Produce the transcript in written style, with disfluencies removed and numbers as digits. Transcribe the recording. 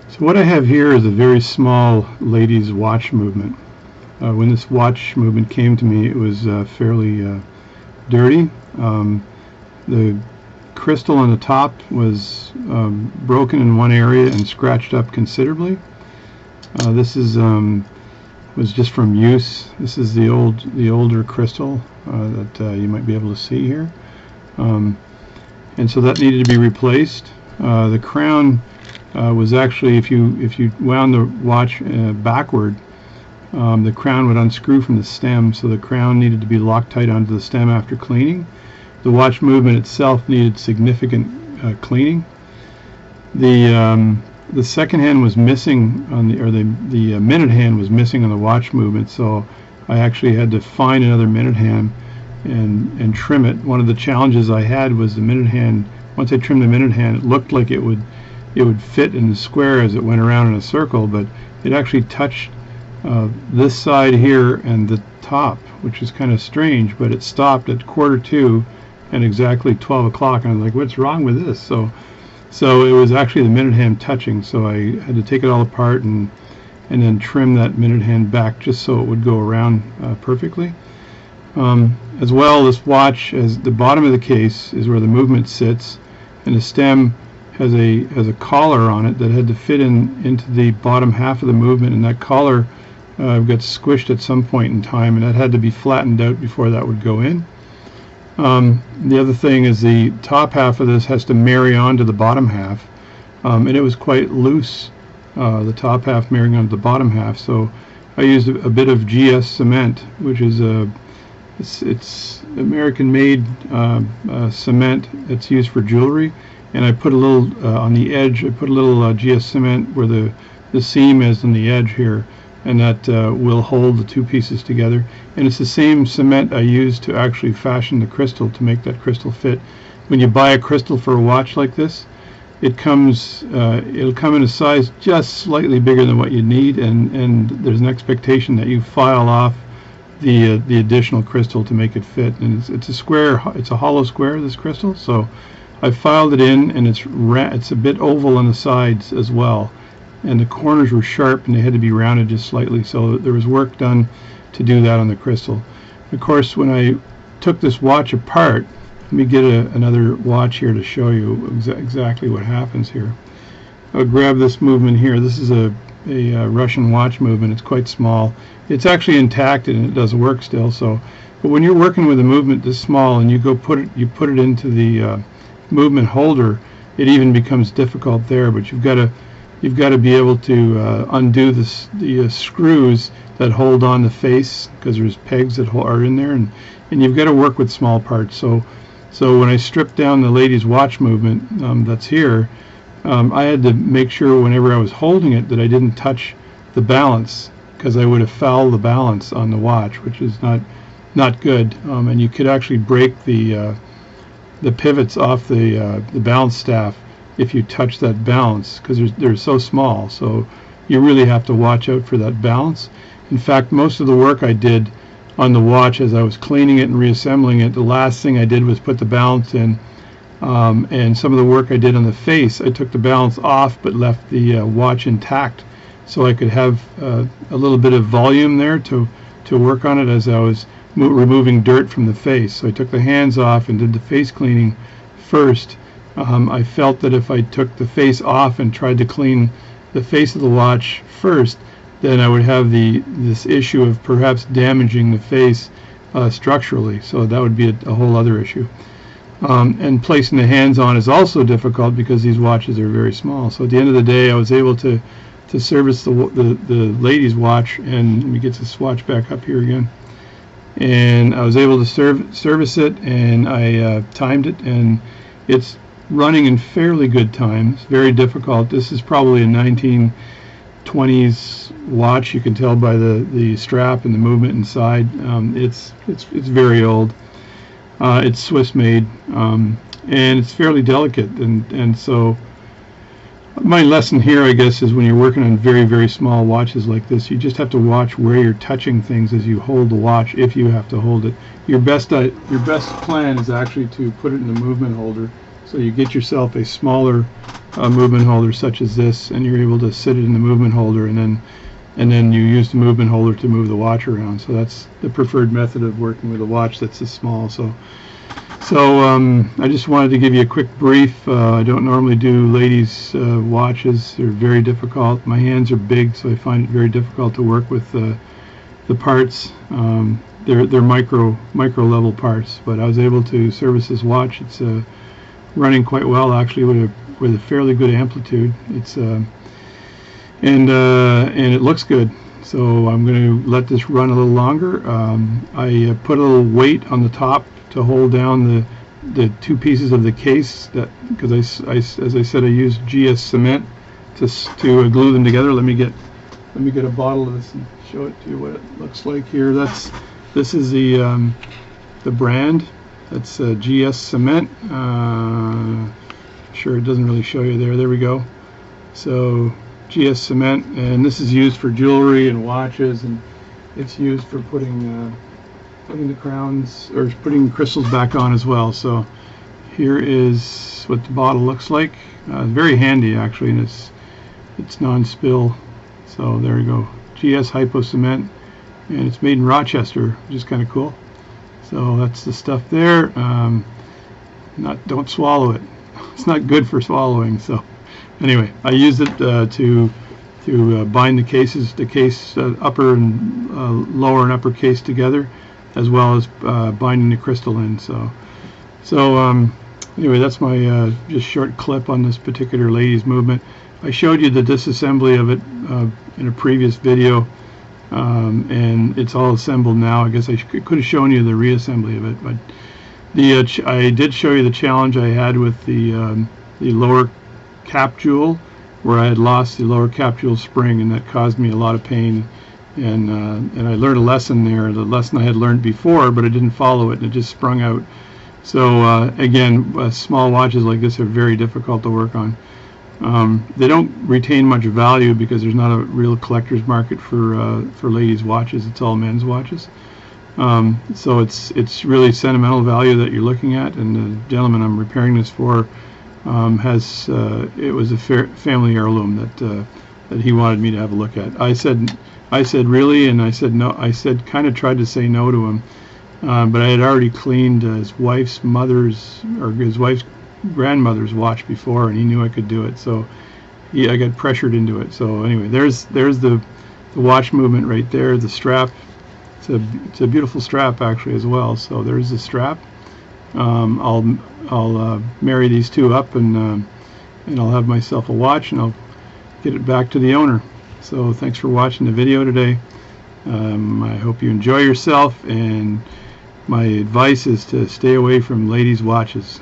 So what I have here is a very small ladies watch movement. When this watch movement came to me, it was fairly dirty. The crystal on the top was broken in one area and scratched up considerably. This is was just from use. This is the older crystal that you might be able to see here, and so that needed to be replaced. The crown was actually, if you wound the watch backward, the crown would unscrew from the stem, so the crown needed to be Loctite onto the stem after cleaning. The watch movement itself needed significant cleaning. The second hand was missing on the minute hand was missing on the watch movement, so I actually had to find another minute hand and trim it. One of the challenges I had was the minute hand. Once I trimmed the minute hand, it looked like it would fit in the square as it went around in a circle, but it actually touched this side here and the top, which is kind of strange, but it stopped at 1:45 and exactly 12 o'clock, and I was like, what's wrong with this? So it was actually the minute hand touching, so I had to take it all apart and then trim that minute hand back just so it would go around perfectly. As well, this watch, as the bottom of the case is where the movement sits, and the stem has a collar on it that had to fit into the bottom half of the movement, and that collar got squished at some point in time, and that had to be flattened out before that would go in. The other thing is the top half of this has to marry on to the bottom half, and it was quite loose, the top half marrying on to the bottom half, so I used a bit of GS cement, which is it's American-made cement. It's used for jewelry, and I put a little on the edge. I put a little GS cement where the seam is on the edge here, and that will hold the two pieces together. And it's the same cement I used to actually fashion the crystal to make that crystal fit. When you buy a crystal for a watch like this, it'll come in a size just slightly bigger than what you need, and there's an expectation that you file off the additional crystal to make it fit. And it's a square, it's a hollow square, this crystal, so I filed it in, and it's a bit oval on the sides as well, and the corners were sharp and they had to be rounded just slightly, so there was work done to do that on the crystal. Of course, when I took this watch apart, let me get another watch here to show you exactly what happens here. I'll grab this movement here. This is a Russian watch movement. It's quite small. It's actually intact and it does work still. So, but when you're working with a movement this small and you put it into the movement holder, it even becomes difficult there. But you've got to be able to undo the screws that hold on the face, because there's pegs that are in there, and you've got to work with small parts. So when I stripped down the lady's watch movement that's here, I had to make sure whenever I was holding it that I didn't touch the balance, because I would have fouled the balance on the watch, which is not good. And you could actually break the pivots off the balance staff if you touch that balance, because they're so small. So you really have to watch out for that balance. In fact, most of the work I did on the watch as I was cleaning it and reassembling it, the last thing I did was put the balance in. And some of the work I did on the face, I took the balance off but left the watch intact, so I could have a little bit of volume there to work on it as I was removing dirt from the face. So I took the hands off and did the face cleaning first. I felt that if I took the face off and tried to clean the face of the watch first, then I would have this issue of perhaps damaging the face structurally. So that would be a whole other issue. And placing the hands on is also difficult because these watches are very small. So at the end of the day, I was able to service the lady's watch, and let me get this watch back up here again. And I was able to service it, and I timed it, and it's running in fairly good time. It's very difficult. This is probably a 1920s watch. You can tell by the strap and the movement inside. It's very old. It's Swiss made, and it's fairly delicate, and so my lesson here, I guess, is when you're working on very, very small watches like this, you just have to watch where you're touching things as you hold the watch, if you have to hold it. Your best plan is actually to put it in the movement holder So you get yourself a smaller movement holder such as this, and you're able to sit it in the movement holder, and then you use the movement holder to move the watch around. So that's the preferred method of working with a watch that's this small. So I just wanted to give you a quick brief. I don't normally do ladies' watches. They're very difficult. My hands are big, so I find it very difficult to work with the parts. They're micro level parts, but I was able to service this watch. It's running quite well, actually, with a fairly good amplitude. It's and it looks good. So I'm going to let this run a little longer. I put a little weight on the top to hold down the two pieces of the case, that because as I said, I used GS cement to glue them together. Let me get a bottle of this and show it to you what it looks like here. This is the brand. That's GS cement. Sure, it doesn't really show you there. There we go. So GS cement, and this is used for jewelry and watches, and it's used for putting the crowns, or putting crystals back on as well. So here is what the bottle looks like. It's very handy, actually, and it's non-spill. So there you go, GS Hypo Cement, and it's made in Rochester, which is kind of cool. So that's the stuff there. Don't swallow it. It's not good for swallowing. So anyway, I used it to bind the case upper and lower and upper case together, as well as binding the crystal in. So anyway, that's my just short clip on this particular ladies movement. I showed you the disassembly of it in a previous video, and it's all assembled now. I guess I could have shown you the reassembly of it, but I did show you the challenge I had with the lower cap jewel, where I had lost the lower cap jewel spring, and that caused me a lot of pain. And I learned a lesson there, the lesson I had learned before, but I didn't follow it, and it just sprung out. So again, small watches like this are very difficult to work on. They don't retain much value because there's not a real collector's market for ladies' watches. It's all men's watches. So it's really sentimental value that you're looking at, and the gentleman I'm repairing this for has it was a family heirloom that he wanted me to have a look at. I said really, and I said no. I kind of tried to say no to him, but I had already cleaned his wife's grandmother's watch before, and he knew I could do it. So I got pressured into it. So anyway, there's the watch movement right there. The strap. It's a beautiful strap, actually, as well. So there's the strap. I'll marry these two up, and I'll have myself a watch, and I'll get it back to the owner. So thanks for watching the video today. I hope you enjoy yourself, and my advice is to stay away from ladies' watches.